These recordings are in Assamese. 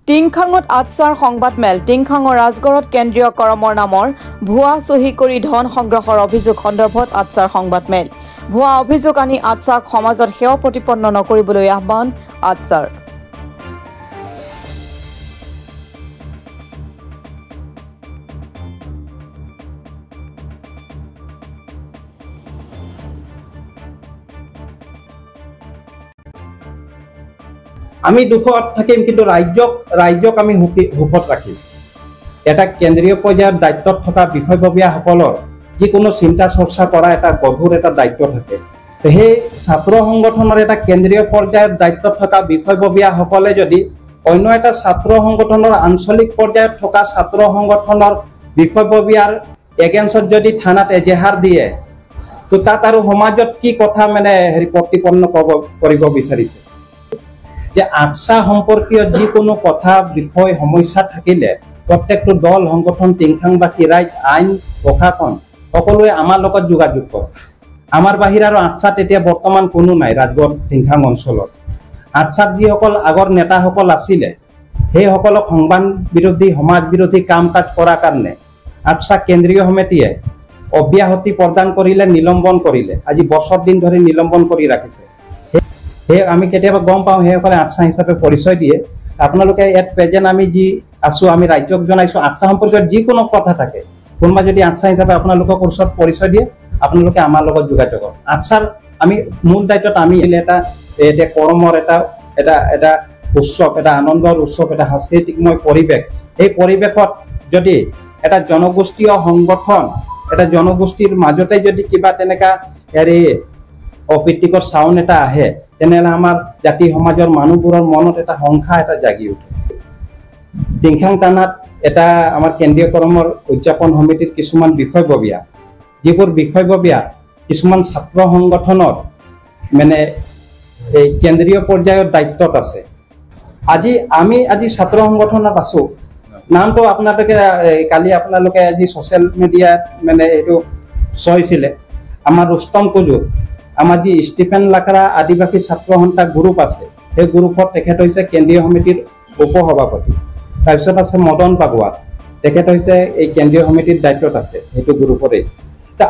টিংখাঙত আটচাৰ সংবাদমেল টিংখাঙৰ ৰাজগড়ত কেন্দ্ৰীয় কৰমৰ নামৰ ভুৱা চহী কৰি ধন সংগ্ৰহৰ অভিযোগ সন্দৰ্ভত আটচাৰ সংবাদমেল ভুৱা অভিযোগ আনি আটচাক সমাজত সেৱা প্ৰতিপন্ন নকৰিবলৈ আহ্বান আটচাৰ আমি দুখত থাকিম কিন্তু ৰাজ্যক আমি হুকত ৰাখিম এটা কেন্দ্ৰীয় পৰ্যায়ৰ দায়িত্বত থকা বিষয়ববীয়াসকলৰ যিকোনো চিন্তা চৰ্চা কৰা এটা গভীৰ এটা দায়িত্ব থাকে সেই ছাত্ৰ সংগঠনৰ এটা কেন্দ্ৰীয় পৰ্যায়ৰ দায়িত্বত থকা বিষয়ববীয়াসকলে যদি অন্য এটা ছাত্ৰ সংগঠনৰ আঞ্চলিক পৰ্যায়ত থকা ছাত্ৰ সংগঠনৰ বিষয়ববীয়াৰ এগেইনষ্টত যদি থানাত এজাহাৰ দিয়ে তো তাত আৰু সমাজত কি কথা মানে প্ৰতিপন্ন কৰিব বিচাৰিছে যে আটচা সম্পৰ্কীয় যিকোনো কথা বিষয় সমস্যা থাকিলে প্ৰত্যেকটো দল সংগঠন টিংখাংবাসী ৰাইজ আইন প্ৰশাসন সকলোৱে আমাৰ লগত যোগাযোগ কৰে আমাৰ বাহিৰ আৰু আটচাত এতিয়া বৰ্তমান কোনো নাই ৰাজগড় টিংখাং অঞ্চলত আটচাত যিসকল আগৰ নেতাসকল আছিলে সেইসকলক সংবাদ বিৰোধী সমাজ বিৰোধী কাম কাজ কৰাৰ কাৰণে আটচা কেন্দ্ৰীয় সমিতিয়ে অব্যাহতি প্ৰদান কৰিলে নিলম্বন কৰিলে আজি বছৰ দিন ধৰি নিলম্বন কৰি ৰাখিছে সেই আমি কেতিয়াবা গম পাওঁ সেইসকলে আটচা হিচাপে পৰিচয় দিয়ে আপোনালোকে ইয়াত প্ৰেজেণ্ট আমি যি আছো আমি ৰাজ্যক জনাইছোঁ আটচা সম্পৰ্কীয় যিকোনো কথা থাকে কোনোবা যদি আটচা হিচাপে আপোনালোকক ওচৰত পৰিচয় দিয়ে আপোনালোকে আমাৰ লগত যোগাযোগ কৰক আটচাৰ আমি মূল দায়িত্বত আমি এটা কৰ্মৰ এটা উৎসৱ এটা আনন্দৰ উৎসৱ এটা সাংস্কৃতিকময় পৰিৱেশ এই পৰিৱেশত যদি এটা জনগোষ্ঠীয় সংগঠন এটা জনগোষ্ঠীৰ মাজতে যদি কিবা তেনেকা অপ্ৰীতিকৰ চাউন এটা আহে তেনেহ'লে আমাৰ জাতি সমাজৰ মানুহবোৰৰ মনত এটা সংখ্যা এটা জাগি উঠে টিংখাং থানাত এটা আমাৰ কেন্দ্ৰীয় কৰমৰ উদযাপন সমিতিৰ কিছুমান বিষয়ববীয়া যিবোৰ বিষয়ববীয়া কিছুমান ছাত্ৰ সংগঠনৰ মানে এই কেন্দ্ৰীয় পৰ্যায়ৰ দায়িত্বত আছে আমি ছাত্ৰ সংগঠনত আছোঁ নামটো আপোনালোকে কালি আপোনালোকে আজি ছ'চিয়েল মিডিয়াত মানে এইটো চাইছিলে আমাৰ ৰুস্তম কুজুৰ আমাৰ যি ষ্টিফেন লাকৰা আদিবাসী ছাত্ৰ সন্থা গ্ৰুপ আছে সেই গ্ৰুপত তেখেত হৈছে কেন্দ্ৰীয় সমিতিৰ উপসভাপতি তাৰপিছত আছে মদন বাগোৱা তেখেত হৈছে এই কেন্দ্ৰীয় সমিতিৰ দায়িত্বত আছে সেইটো গ্ৰুপৰে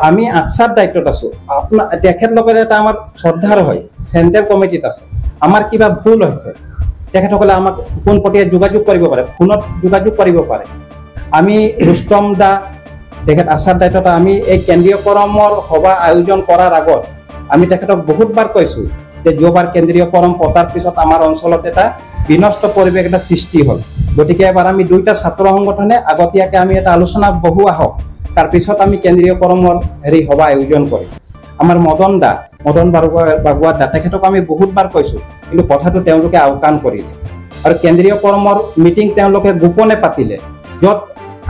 আমি আটচাৰ দায়িত্বত আছোঁ আপোনাৰ তেখেতলোকৰ এটা আমাৰ শ্ৰদ্ধাৰ হয় চেণ্ট্ৰেল কমিটিত আছে আমাৰ কিবা ভুল হৈছে তেখেতসকলে আমাক পোনপটীয়া যোগাযোগ কৰিব পাৰে ফোনত যোগাযোগ কৰিব পাৰে আমি ৰুস্তম দা তেখেত আচাৰ দায়িত্বত আমি এই কেন্দ্ৰীয় কৰমৰ সভা আয়োজন কৰাৰ আগত আমি তেখেতক বহুতবাৰ কৈছোঁ যে যোৱাবাৰ কেন্দ্ৰীয় কৰম পতাৰ পিছত আমাৰ অঞ্চলত এটা বিনষ্ট পৰিৱেশ এটা সৃষ্টি হ'ল গতিকে এবাৰ আমি দুইটা ছাত্ৰ সংগঠনে আগতীয়াকৈ আমি এটা আলোচনা বহু আহক তাৰপিছত আমি কেন্দ্ৰীয় কৰমৰ সভা আয়োজন কৰিম আমাৰ মদন বাগোৱা দা তেখেতক আমি বহুতবাৰ কৈছোঁ কিন্তু কথাটো তেওঁলোকে আওকাণ কৰিলে আৰু কেন্দ্ৰীয় কৰমৰ মিটিং তেওঁলোকে গোপনে পাতিলে য'ত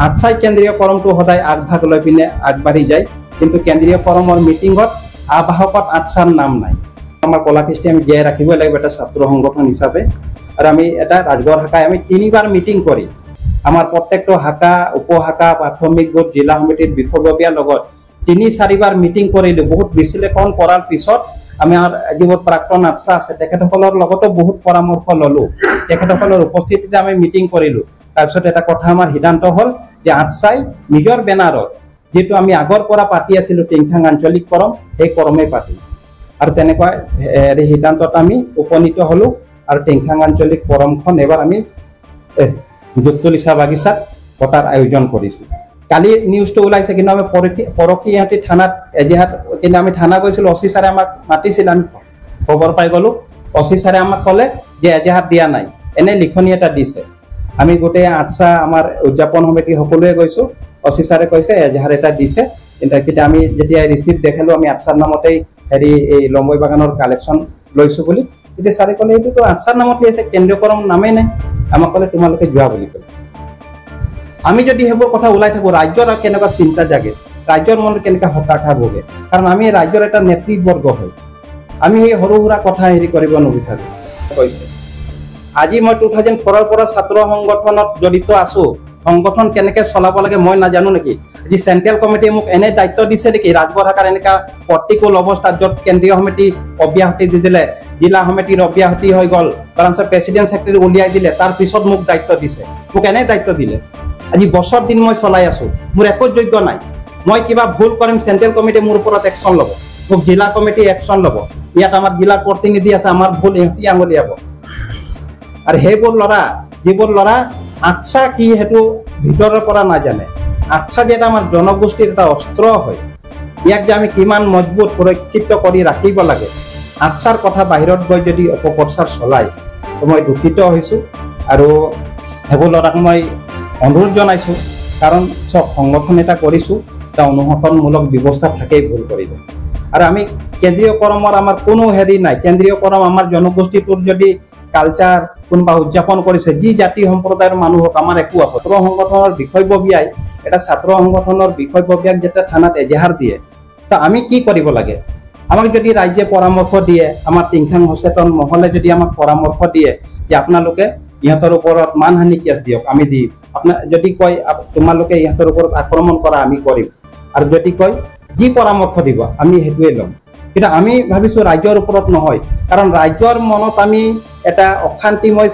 আটচাই কেন্দ্ৰীয় কৰমটো সদায় আগভাগ লৈ পিনে আগবাঢ়ি যায় কিন্তু কেন্দ্ৰীয় কৰমৰ মিটিঙত আবাহকত আটচাৰ নাম নাই আমাৰ কলাকৃষ্টি আমি জীয়াই ৰাখিবই লাগিব এটা ছাত্ৰ সংগঠন হিচাপে আৰু আমি এটা ৰাজগড় শাখাই আমি 3বাৰ মিটিং কৰি আমাৰ প্ৰত্যেকটো শাখা উপশাখা প্ৰাথমিক গোট জিলা সমিতিৰ বিষয়ববীয়াৰ লগত 3-4বাৰ মিটিং কৰিলোঁ বহুত বিশ্লেষণ কৰাৰ পিছত আমাৰ যিবোৰ প্ৰাক্তন আটচা আছে তেখেতসকলৰ লগতো বহুত পৰামৰ্শ ল'লোঁ তেখেতসকলৰ উপস্থিতিতে আমি মিটিং কৰিলোঁ তাৰপিছত এটা কথা আমাৰ সিদ্ধান্ত হ'ল যে আটচাই নিজৰ বেনাৰত যেটো আমি আগৰ পৰা পাতি আছিলোঁ টিংখাং আঞ্চলিক কৰম সেই কৰমেই পাতিম আৰু তেনেকুৱা সিদ্ধান্তত আমি উপনীত হ'লোঁ আৰু টিংখাং আঞ্চলিক কৰমখন এবাৰ আমি যুক্তলিচা বাগিচাত পতাৰ আয়োজন কৰিছোঁ কালি নিউজটো ওলাইছে কিন্তু আমি পৰখি ইহঁতি থানাত এজাহাত কিন্তু আমি থানা গৈছিলোঁ অচি ছাৰে আমাক মাতিছিল আমি খবৰ পাই গ'লোঁ অচি ছাৰে আমাক ক'লে যে এজাহাত দিয়া নাই এনে লিখনি এটা দিছে আমি গোটেই আটচা আমাৰ উদযাপন সমিতি সকলোৱে গৈছোঁ অচি ছাৰে কৈছে এজাহাৰ এটা দিছে কিন্তু আমি যেতিয়া ৰিচিপ্ট দেখালোঁ আমি আটচাৰ নামতেই এই লম্বৈ বাগানৰ কালেকশ্যন লৈছোঁ বুলি তেতিয়া ছাৰে ক'লে এইটোতো আটচাৰ নামতে আছে কেন্দ্ৰীয় কৰম নামেই নাই আমাক ক'লে তোমালোকে যোৱা বুলি ক'লে আমি যদি সেইবোৰ কথা ওলাই থাকোঁ ৰাজ্যৰ কেনেকুৱা চিন্তা জাগে ৰাজ্যৰ মনত কেনেকুৱা হতাশা ভোগে কাৰণ আমি ৰাজ্যৰ এটা নেতৃবৰ্গ হয় আমি সেই সৰু সুৰা কথা কৰিব নিবিচাৰোঁ কৈছে আজি মই 2004ৰ পৰা ছাত্ৰ সংগঠনত জড়িত আছোঁ সংগঠন কেনেকৈ চলাব লাগে মই নাজানো নেকি আজি চেণ্ট্ৰেল কমিটিয়ে মোক এনে দায়িত্ব দিছে নেকি ৰাজগড় শাখাৰ এনেকুৱা প্ৰতিকূল অৱস্থাত য'ত কেন্দ্ৰীয় সমিতি অব্যাহতি দি দিলে জিলা সমিতিৰ অব্যাহতি হৈ গ'ল ব্ৰাঞ্চ প্ৰেচিডেণ্ট ছেক্ৰেটাৰী উলিয়াই দিলে তাৰ পিছত মোক দায়িত্ব দিছে মোক এনে দায়িত্ব দিলে আজি বছৰ দিন মই চলাই আছো মোৰ একো যোগ্য নাই মই কিবা ভুল কৰিম চেণ্ট্ৰেল কমিটি মোৰ ওপৰত একশ্যন ল'ব মোক জিলা কমিটি একশ্যন ল'ব ইয়াত আমাৰ জিলাৰ প্ৰতিনিধি আছে আমাৰ ভুল ইহঁতি আঙুলিয়াব আৰু সেইবোৰ ল'ৰা যিবোৰ ল'ৰা আচ্ছা কি সেইটো ভিতৰৰ পৰা নাজানে আচ্ছা যে এটা আমাৰ জনগোষ্ঠীৰ এটা অস্ত্ৰ হয় ইয়াক যে আমি কিমান মজবুত সুৰক্ষিত কৰি ৰাখিব লাগে আচ্ছাৰ কথা বাহিৰত গৈ যদি অপপ্ৰচাৰ চলাই মই দুখিত হৈছোঁ আৰু সেইবোৰ ল'ৰাক মই অনুৰোধ জনাইছোঁ কাৰণ চব সংগঠন এটা কৰিছোঁ এটা অনুশাসনমূলক ব্যৱস্থা থাকেই ভুল কৰিলে আৰু আমি কেন্দ্ৰীয় কৰমৰ আমাৰ কোনো হেৰি নাই কেন্দ্ৰীয় কৰম আমাৰ জনগোষ্ঠীটোৰ যদি কালচাৰ কোনোবা উদযাপন কৰিছে যি জাতি সম্প্ৰদায়ৰ মানুহ হওক আমাৰ একো ছাত্ৰ সংগঠনৰ বিষয়ববীয়াই এটা ছাত্ৰ সংগঠনৰ বিষয়ববীয়াক যেতিয়া থানাত এজাহাৰ দিয়ে তো আমি কি কৰিব লাগে আমাক যদি ৰাজ্যে পৰামৰ্শ দিয়ে আমাৰ টিংখাং সচেতন মহলে যদি আমাক পৰামৰ্শ দিয়ে যে আপোনালোকে ইহঁতৰ ওপৰত মানহানি কেছ দিয়ক আমি দিম আপোনাৰ যদি কয় তোমালোকে ইহঁতৰ ওপৰত আক্ৰমণ কৰা আমি কৰিম আৰু যদি কয় যি পৰামৰ্শ দিব আমি সেইটোৱে ল'ম কিন্তু আমি ভাবিছোঁ ৰাজ্যৰ ওপৰত নহয় কাৰণ ৰাজ্যৰ মনত আমি এটা অশান্তিময়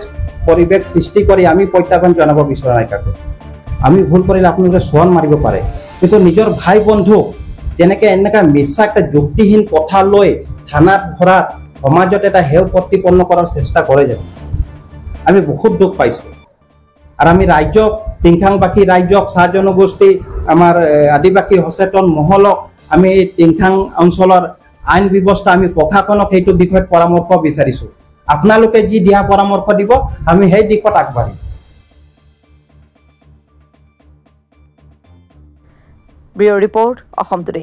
পৰিৱেশ সৃষ্টি কৰি আমি প্ৰত্যাহ্বান জনাব বিচৰা নাই কাকো আমি ভুল কৰিলে আপোনালোকে চোৱান মাৰিব পাৰে কিন্তু নিজৰ ভাই বন্ধুক যেনেকৈ এনেকুৱা মিছা একটা যুক্তিহীন কথা লৈ থানাত ভৰাত সমাজত এটা হেয় প্ৰতিপন্ন কৰাৰ চেষ্টা কৰে যেন আমি বহুত দুখ পাইছোঁ আৰু আমি ৰাজ্যক টিংখাংবাসী ৰাজ্যক চাহ জনগোষ্ঠী আমাৰ আদিবাসী সচেতন মহলক আমি টিংখাং অঞ্চলৰ আইন ব্যৱস্থা আমি প্ৰশাসনক সেইটো বিষয়ত পৰামৰ্শ বিচাৰিছোঁ আপোনালোকে যি দিয়া পৰামৰ্শ দিব আমি সেই দিশত আগবাঢ়িম ব্যুৰ ৰিপৰ্ট অসম টুডে।